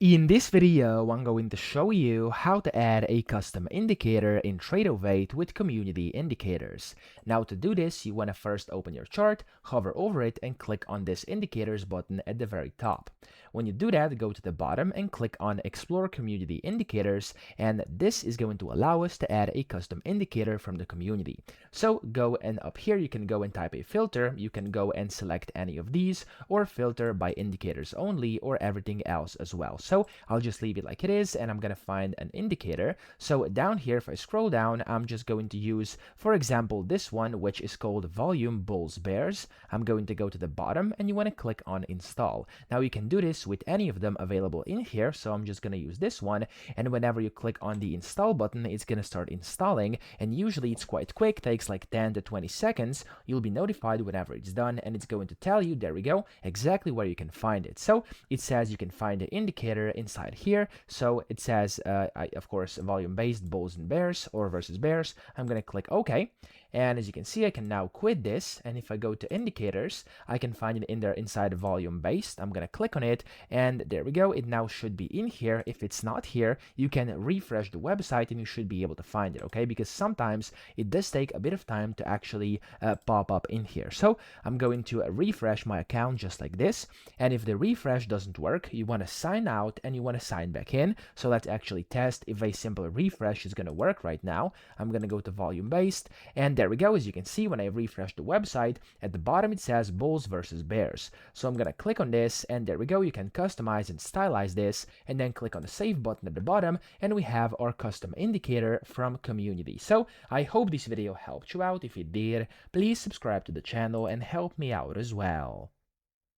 In this video, I'm going to show you how to add a custom indicator in Tradovate with community indicators. Now to do this, you want to first open your chart, hover over it, and click on this indicators button at the very top. When you do that, go to the bottom and click on Explore Community Indicators, and this is going to allow us to add a custom indicator from the community. So go and up here, you can go and type a filter. You can go and select any of these, or filter by indicators only, or everything else as well. So I'll just leave it like it is, and I'm gonna find an indicator. So down here, if I scroll down, I'm just going to use, for example, this one, which is called Volume Bulls Bears. I'm going to go to the bottom, and you want to click on Install. Now you can do this with any of them available in here, so I'm just gonna use this one, and whenever you click on the Install button, it's gonna start installing, and usually it's quite quick, takes like 10 to 20 seconds. You'll be notified whenever it's done, and it's going to tell you, there we go, exactly where you can find it. So it says you can find the indicator inside here. So it says, of course, volume-based bulls and bears or versus bears. I'm going to click OK. And as you can see, I can now quit this. And if I go to indicators, I can find it in there inside volume-based. I'm going to click on it. And there we go. It now should be in here. If it's not here, you can refresh the website and you should be able to find it. Okay, because sometimes it does take a bit of time to actually pop up in here. So I'm going to refresh my account just like this. And if the refresh doesn't work, you want to sign out and you want to sign back in. So let's actually test if a simple refresh is going to work right now. I'm going to go to volume based, and there we go. As you can see, when I refresh the website, at the bottom it says bulls versus bears. So I'm going to click on this, and there we go. You can customize and stylize this, and then click on the save button at the bottom, and we have our custom indicator from community. So I hope this video helped you out. If it did, please subscribe to the channel and help me out as well.